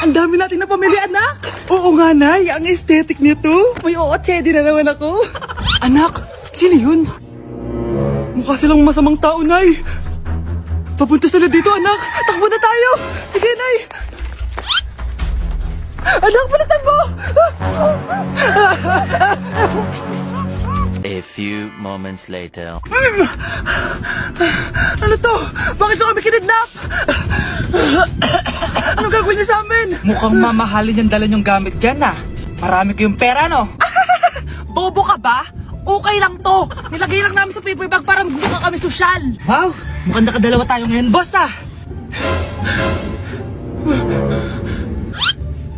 Ang dami natin na pamilya, anak. Oo nga, Nay. Ang aesthetic nito. May ootsedi na naman ako. Anak, sino yun? Mukha silang masamang tao, Nay. Papunta sila dito, anak. Takbo na tayo. Sige, Nay. Anak, palasan mo! A few moments later. Ano to? Bakit nyo kami kinidnap? Anong gagawin niya sa amin? Mukhang mamahalin yung dala yung gamit dyan ah. Marami kayong pera no? Bobo ka ba? Okay lang to. Nilagay lang namin sa paper bag para magbuka kami sosyal. Wow, mukhang nakadalawa tayo ngayon boss ah.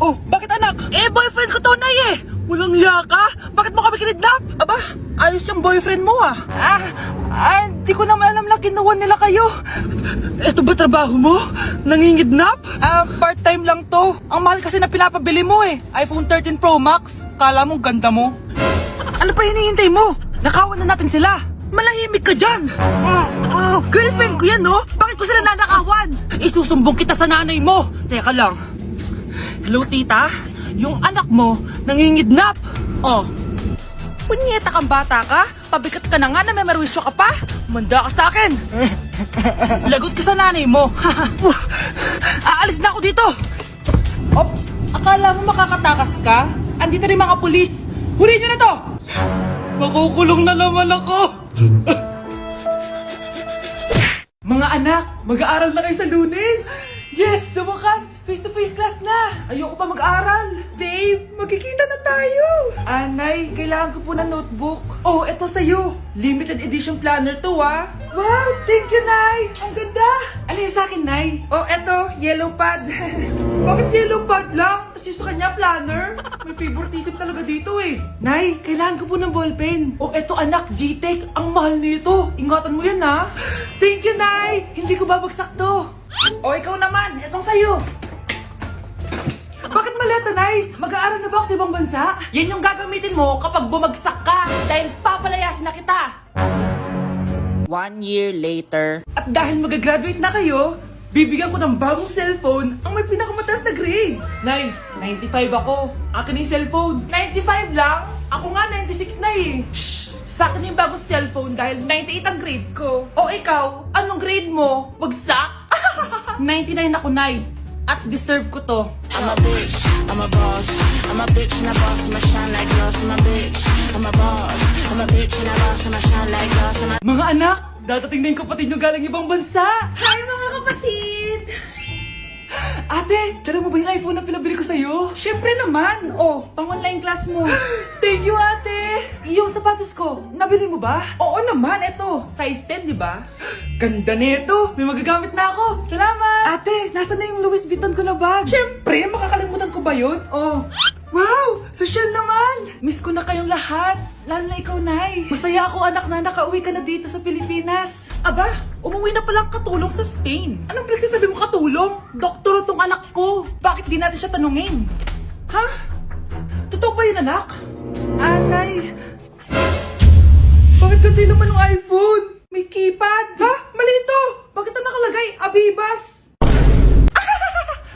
Oh, bakit anak? Eh, boyfriend ko to, Nay eh. Walang hiya ka? Bakit mo kami kinidnap? Aba, ayos yung boyfriend mo ah. Di ko naman alam na kinuha nila kayo. Ito ba trabaho mo? Nangingidnap? Part-time lang to. Ang mahal kasi na pinapabili mo eh. iPhone 13 Pro Max. Kala mo ganda mo. Ano pa hinihintay mo? Nakawan na natin sila. Malahimik ka dyan. Girlfriend ko yan, no? Bakit ko sila nanakawan? Isusumbong kita sa nanay mo. Teka lang. Hello, tita? Yung anak mo nangingidnap. Oh. Punyeta kang bata ka? Pabigat ka na nga na may marwisyo ka pa? Manda ka sa akin. Lagot ka sa nanay mo. Aalis na ako dito. Ops, akala mo makakatakas ka? Andito rin mga pulis. Huli nyo na to! Makukulong na naman ako. Mga anak, mag-aaral na kayo sa Lunes. Yes, sa wakas, face-to-face class na. Ayoko pa mag-aral. Babe, magkikita na tayo. Anay, kailangan ko po ng notebook. Oh, eto sa'yo. Limited edition planner to ah. Wow, thank you, Nay. Ang ganda. Ano yung sa'kin, Nay? Oh, eto, yellow pad. Bakit yellow pad lang? Tapos yung sa kanya, planner? May favoritism talaga dito eh. Nay, kailangan ko po ng ballpen. Oh, eto anak, G-Tech. Ang mahal nito. Ingatan mo yan ha. Thank you, Nay. Hindi ko babagsak to. O, ikaw naman. Etong sa'yo. Bakit maleta, Nay? Mag-aaral na ba ako sa ibang bansa? Yan yung gagamitin mo kapag bumagsak ka. Dahil papalayasin na kita. 1 year later. At dahil mag-graduate na kayo, bibigyan ko ng bagong cellphone ang may pinakamataas na grades. Nay, 95 ako. Akin yung cellphone. 95 lang? Ako nga 96 na eh. Shh! Sa akin yung bagong cellphone dahil 98 ang grade ko. O ikaw, anong grade mo? Bagsak? 99 ako, Nay. At deserve ko to. I'm a bitch, I'm a boss. I'm a bitch and a boss, I'ma shine like glass. I'm a bitch, I'm a boss. I'm a bitch and a boss, I'ma shine like glass. Mga anak, dadating na yung kapatid nyo galing ibang bansa. Hi mga kapatid! Ate, dala mo ba yung iPhone na pinabili ko sa'yo? Siyempre naman! Oh, Pang-online class mo. thank you ate! Yung sapatos ko, nabili mo ba? Oo naman, eto! Size 10, di ba? Ganda nito! May magagamit na ako! Salamat! Ate, nasa na yung Louis Vuitton ko na bag? Siyempre, makakalimutan ko ba yun? Oh, wow! Social naman! Miss ko na kayong lahat. Lalo na ikaw, Nay. Masaya ako, anak, na nakauwi ka na dito sa Pilipinas. Aba, umuwi na palang katulong sa Spain. Anong pinagsasabi mo katulong? Doktor tong anak ko. Bakit di natin siya tanungin? Ha? Totoo ba yun, anak? Anay, Bakit ganti naman ng iPhone? May keypad. Ha? Mali ito! Bakit na nakalagay? Abibas!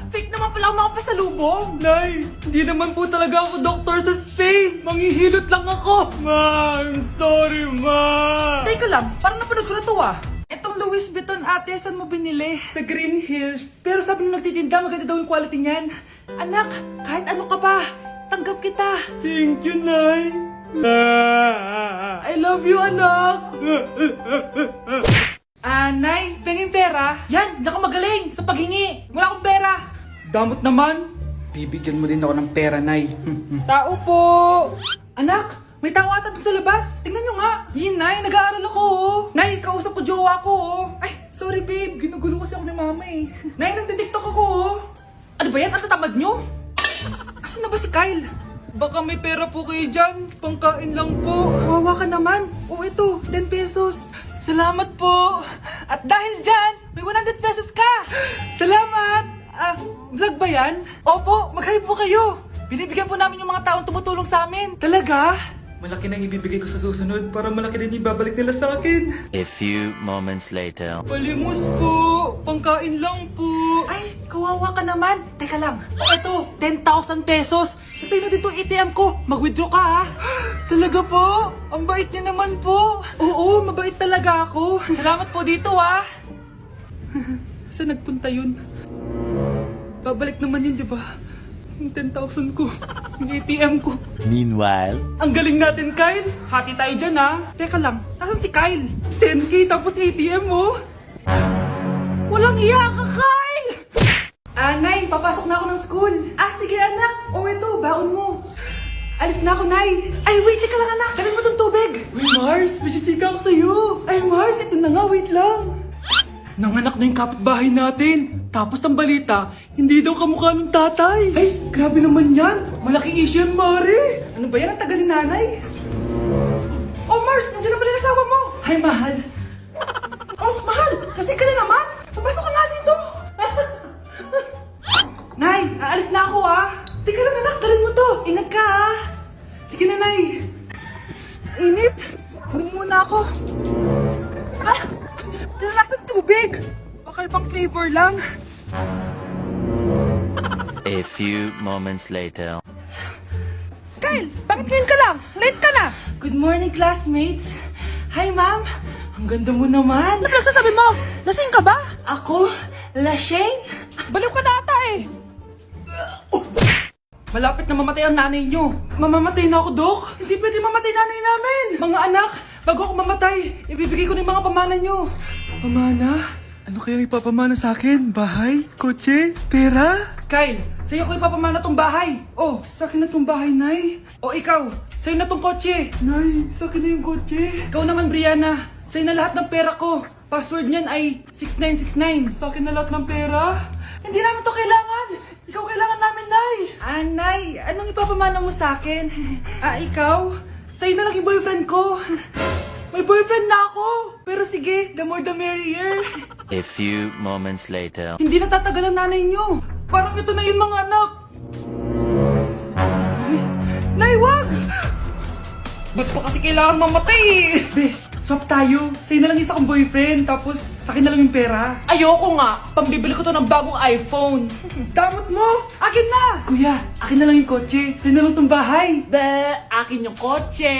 Fake naman pala ang mga pasalubong. Nay, hindi naman po talaga ako doktor sa Spain. Manghihilot lang ako. Ma, I'm sorry, ma. Teka lang, parang napanood ko na to ah. Etong Louis Vuitton ate, saan mo binili? Sa Green Hills. Pero sabi nung nagtitinda, maganda daw yung quality niyan. Anak, kahit ano ka pa, tanggap kita. Thank you, Nay. I love you, anak. Nay, penging pera? Yan, di ako magaling sa paghingi. Wala akong pera. Damot naman. Bibigyan mo din ako ng pera, Nay. Tao po. Anak, may tao ata dun sa labas. Tingnan nyo nga. Yun, Nay, nag-aaral ako oh. Nay, kausap ko jowa ko oh. Ay, sorry babe, ginugulo kasi ako ni mama eh. Nay, nagtitiktok ako oh. Ano ba yan? Ang tatamad nyo? Asan na ba si Kyle? Baka may pera po kayo dyan. Pangkain lang po. Kawawa ka naman. O ito, 10 pesos. Salamat po. At dahil dyan, may 100 pesos ka. Salamat. Vlog ba yan? Opo, mag-hi po kayo. Binibigyan po namin yung mga taong tumutulong sa amin. Talaga? Malaki nang ibibigay ko sa susunod para malaki din yung babalik nila sa akin. A few moments later. Palimos po! Pangkain lang po! Ay, kawawa ka naman. Teka lang. Eto, 10,000 pesos. Sa'yo na dito ATM ko. Mag-withdraw ka ha. Talaga po? Ang bait niya naman po! Oo, mabait talaga ako. Salamat po dito ha. Saan nagpunta yun? Babalik naman yun, di ba? Yung 10,000 ko. Yung ATM ko. Meanwhile. Ang galing natin, Kyle! Hati tayo dyan, ha? Teka lang, nasan si Kyle? 10K tapos ATM mo? Walang iya ka, Kyle! Nay, papasok na ako ng school. Sige anak. O ito, baon mo. Alis na ako, Nay. Ay, wait, teka lang anak. Dalhin mo tong tubig. Uy, Mars, may chichika ako sa'yo. Ay, Mars, ito na nga, wait lang. Nanganak na yung kapitbahay natin. Tapos ang balita, hindi daw kamukha ng tatay. Ay, grabe naman yan. Malaking issue yan, Mari. Ano ba yan? Ang tagal ni nanay. Oh, Mars, nandiyan na pala yung asawa mo. Ay, mahal. Oh, mahal. Lasing ka na naman. Papasok ka nga dito. Nay, aalis na ako ah. Teka lang anak, dalhin mo to. Ingat ka ah. Sige na, Nay. Init. Inom muna ako. Ah, tinas ng tubig. Baka ibang flavor lang. A few moments later. Kyle, bakit ngayon ka lang? Late ka na. Good morning, classmates. Hi, ma'am. Ang ganda mo naman. Ano nagsasabi mo? Lasing ka ba? Ako? Lasing? Baliw ka na ata eh. Malapit na mamatay ang nanay nyo. Mamamatay na ako, Dok. Hindi pwede mamatay nanay namin. Mga anak, bago ako mamatay, ibibigay ko na yung mga pamana nyo. Pamana? Ano kaya ipapamana sa akin? Bahay? Kotse? Pera? Kyle, sa'yo ko ipapamana tong bahay. Oh, sa akin na tong bahay, Nay. O ikaw, sa'yo na tong kotse. Nay, sa akin na yung kotse. Ikaw naman, Brianna, sa'yo na lahat ng pera ko. Password niyan ay 6969. Sa akin na lahat ng pera. Hindi namin to kailangan. Ikaw kailangan namin, Nay. Nay, anong ipapamana mo sa akin? Ikaw? Sa'yo na lang yung boyfriend ko. May boyfriend na ako. Pero sige, the more the merrier. A few moments later. Hindi natatagal ang nanay niyo. Parang ito na yung mga anak. Nay, wag! Ba't pa kasi kailangan mamatay eh? Be, swap tayo. Sa'yo na lang isa kong boyfriend, tapos sa akin na lang yung pera. Ayoko nga. Pambibili ko to ng bagong iPhone. Damot mo! Akin na! Kuya, akin na lang yung kotse. Sa'yo na lang tong bahay. Be, akin yung kotse.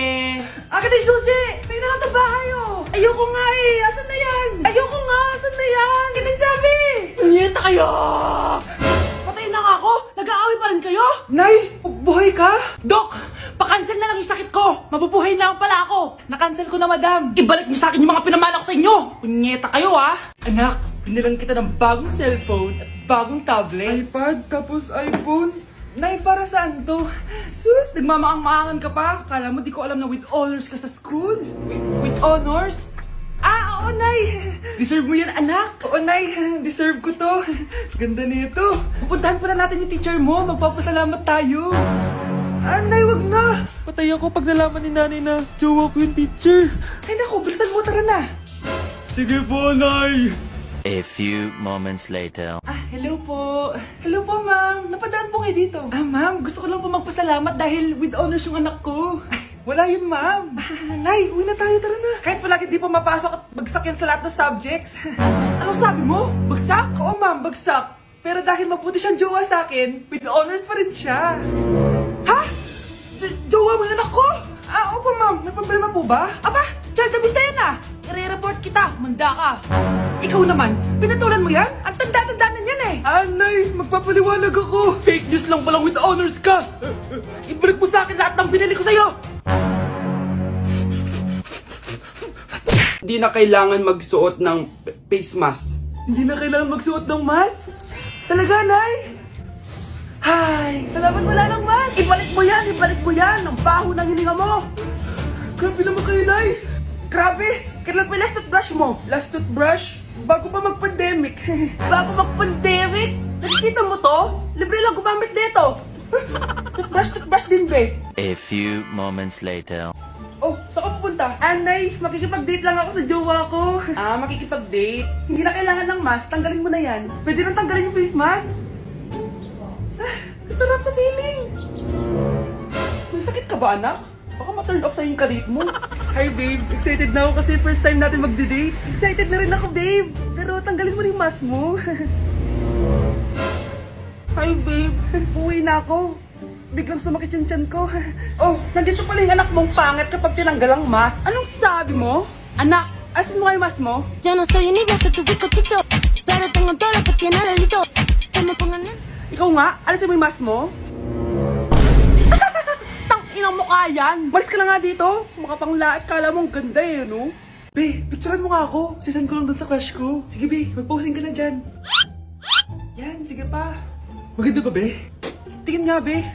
Akin na yung susi! Sa'yo na lang tong bahay oh! Ayoko nga eh! Asan na yan? Ayoko nga! Asan na yan? Akin na yung sabi! Nyeta kayo! Patay na nga ako. Nag-aaway pa rin kayo? Nay, buhay ka? Dok, pakancel na lang yung sakit ko. Mabubuhay na lang pala ako. Nakancel ko na, madam. Ibalik niyo sa akin yung mga pinamala ko sa inyo. Punyeta kayo, ah. Anak, binilang kita ng bagong cellphone at bagong tablet. iPad, tapos iPhone. Nay, para saan to? Sus, nagmamaang-maangan ka pa? Kala mo di ko alam na with honors ka sa school? With honors? Oo, Nay. Deserve mo yan, anak. Oo, Nay. Deserve ko to. Ganda nito. Pupuntahan pa na natin yung teacher mo. Magpapasalamat tayo. Nay, wag na. Patay ako pag nalaman ni nanay na jowa ko yung teacher. Ay, naku, bilisan mo. Tara na. Sige po, Nay. A few moments later. Hello po. Hello po, ma'am. Napadaan po kayo dito. Ma'am, gusto ko lang po magpasalamat dahil with honors yung anak ko. Ay, wala yun, ma'am. Nay, uwi na tayo. Tara na. Kahit palagi di po mapasok at bagsak yan sa lahat ng subjects. Anong sabi mo? Bagsak? Oo, ma'am, bagsak. Pero dahil mabuti siyang jowa sa akin, with honors pa rin siya. Ha? Jowa mo yung anak ko? Opo, ma'am. May problema po ba? Aba, child abuse na yan ah. I-report kita. Manda ka. Ikaw naman, pinatulan mo yan? Ang tanda-tanda na yan eh! Nay, magpapaliwanag ako! Fake news lang palang with honors ka! Ibalik mo sa akin lahat ng binili ko sa'yo! Hindi na kailangan magsuot ng face mask. Hindi na kailangan magsuot ng mask? Talaga, Nay? Ay, salamat wala lang, man! Ibalik mo yan! Ibalik mo yan! Ang baho ng hininga mo! Grabe naman kayo, Nay! Grabe! Kailan pa yung last toothbrush mo? Last toothbrush? Bago pa mag-pandemic. Bago mag-pandemic? Nakikita mo to? Libre lang gumamit dito. Toothbrush din, be. A few moments later. Oh, saan ka pupunta? Anay, makikipag-date lang ako sa jowa ko. Makikipag-date? Hindi na kailangan ng mask, tanggalin mo na yan. Pwede nang tanggalin yung face mask? Sarap sa feeling. May sakit ka ba, anak? Baka ma-turn off sa'yo yung kadate mo. Hi babe, excited na ako kasi first time natin magde-date. Excited na rin ako babe, pero tanggalin mo rin yung mask mo. Hi babe, uwi na ako. Biglang sumakit yung tiyan ko. Oh, nandito pala yung anak mong pangit kapag tinanggal ang mask. Anong sabi mo? Anak, asin mo nga yung mask mo? Yo no soy envidioso, tu bizcochito, pero tengo todo lo que tiene delito. Que me pongan en... Ikaw nga, alisin mo yung mask mo. Tang inang mukha yan. Malis ka na nga dito. Makapanglait, kala mo ang ganda eh, no? Be, picturean mo nga ako. Sisend ko lang dun sa crush ko. Sige be, mag-posing ka na dyan. Yan, sige pa. Maganda ba be? Tingin nga be.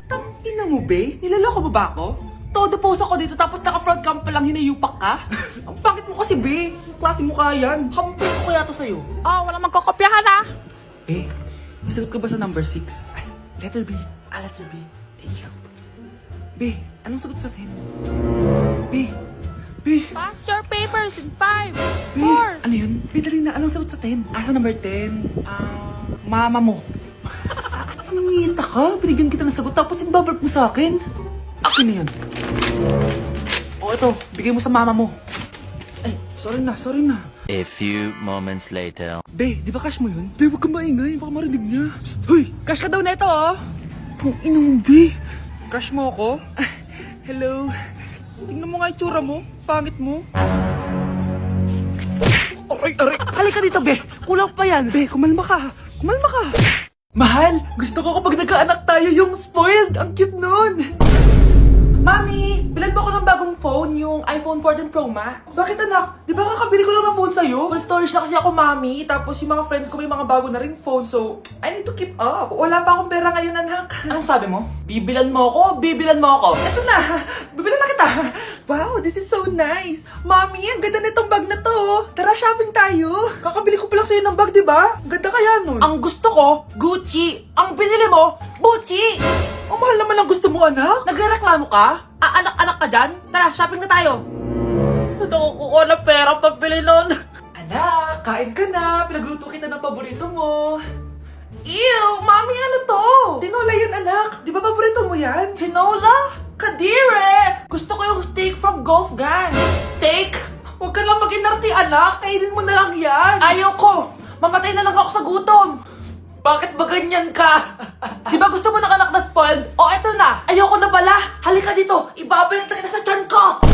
Tang ina mo be? Nilaloko mo ba ako? Todo post ako dito tapos naka-front cam pa lang hinayupak ka? Ang pangit mo kasi be. Ang klase mukha yan. Hampis ko kaya to sa'yo. Oh, walang magkokopyahan ah. Eh, nasagot ka ba sa number 6? Ay, letter B. Letter B. Thank you. B, anong sagot sa 10? B. Pass your papers in 5, B. Ano yun? B, dali na. Anong sagot sa 10? Sa number 10? Mama mo. Nangita ka? Binigyan kita ng sagot tapos ibabalik mo sa akin. Akin na yan. O, ito. Bigay mo sa mama mo. Ay, sorry na. A few moments later. Be, di ba crush mo yun? Be, huwag kang maingay. Baka marinig niya. Psst, hoy! Crush ka daw na ito, oh! Kung inong, Be. Crush mo ako? Hello? Tingnan mo nga yung tsura mo. Pangit mo. Aray! Halika dito, Be. Kulang pa yan. Be, kumalma ka. Mahal, gusto ko kapag nagkaanak tayo yung spoiled. Ang cute nun. Mami, bilan mo ako ng bagong phone, yung iPhone 14 Pro Max. Bakit anak? Di ba kakabili ko lang ng phone sa'yo? Full storage na kasi ako, Mami. Tapos yung mga friends ko may mga bago na rin phone, so I need to keep up. Wala pa akong pera ngayon, anak. Anong sabi mo? Bibilan mo ako? Eto na, bibilan na kita. Wow, this is so nice. Mami, ang ganda nitong bag na to. Tara, shopping tayo. Kakabili ko pa lang sa'yo ng bag, di ba? Ang ganda kaya nun. Ang gusto ko, Gucci. Ang binili mo, Gucci. Ang mahal naman ang gusto mo, anak. Nagrereklamo ka? Anak-anak ka dyan? Tara, shopping na tayo. Saan ako kukuha ng pera pambili nun? Anak, kain ka na. Pinagluto kita ng paborito mo. Ew, Mami, ano to? Tinola yan, anak. Di ba paborito mo yan? Tinola? Kadire! Gusto ko yung steak from Golf Gang. Steak? Huwag ka lang mag-inarti, anak. Kainin mo na lang yan. Ayoko. Mamatay na lang ako sa gutom. Bakit ba ganyan ka? Di ba gusto mo ng anak na spoiled? O eto na, ayoko na pala. Halika dito, ibabalint kita sa tiyan ko.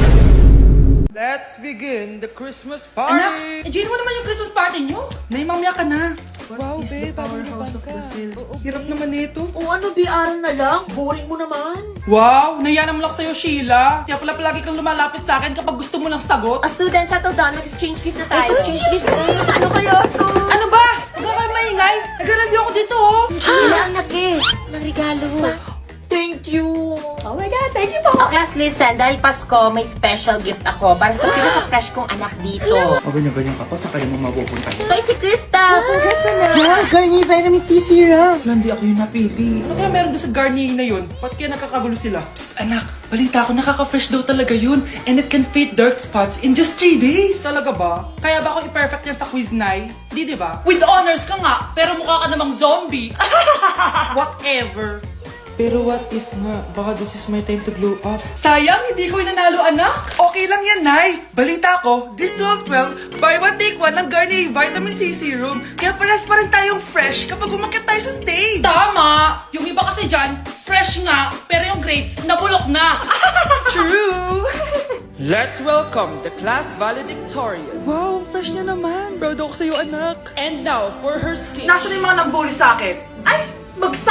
Let's begin the Christmas party. Anak, enjoy mo naman yung Christmas party nyo. Naimamya ka na. Wow, babe, powerhouse of Brazil. Hirap naman nito. O ano, BR na lang? Boring mo naman. Wow, nahiya naman ako sa'yo, Sheila. Kaya pala palagi kang lumalapit sa akin kapag gusto mo ng sagot. Student, settle down. Mag-exchange gift na tayo. Exchange gift? Ano kayo to? Ano ba? Huwag ka kayo maingay. Nag-review ako dito, oh. Wala anak eh. Ng regalo. Thank you. Oh my God, thank you po. Oh, class, listen. Dahil Pasko, may special gift ako para sa pinaka-fresh kong anak dito. O ganyan-ganyan ka pa, saan kayo mo mapupunta? Ito ay si Krista. Congrats anak. Yeah, Garnier Vitamin C Serum. Wala, hindi ako yung napili. Ano kaya meron doon sa Garnier na yun? Ba't kaya nakakagulo sila? Psst, anak. Balita ko, nakaka-fresh daw talaga yun. And it can fade dark spots in just 3 days. Talaga ba? Kaya ba ako i-perfect yan sa quiz, Nay? Di ba? With honors ka nga, pero mukha ka namang zombie. Whatever. Pero what if nga, baka this is my time to glow up. Sayang, hindi ko inanalo, anak. Okay lang yan, Nay. Balita ko, this 12-12, buy one take one ng Garnier Vitamin C Serum. Kaya pares pa rin tayong fresh kapag umakyat tayo sa stage. Tama! Yung iba kasi dyan, fresh nga, pero yung grades, nabulok na. True! Let's welcome the class valedictorian. Wow, fresh niya naman. Proud ako sa'yo, anak. And now for her speech. Nasaan yung mga nambuli sa akin? Ay, magsa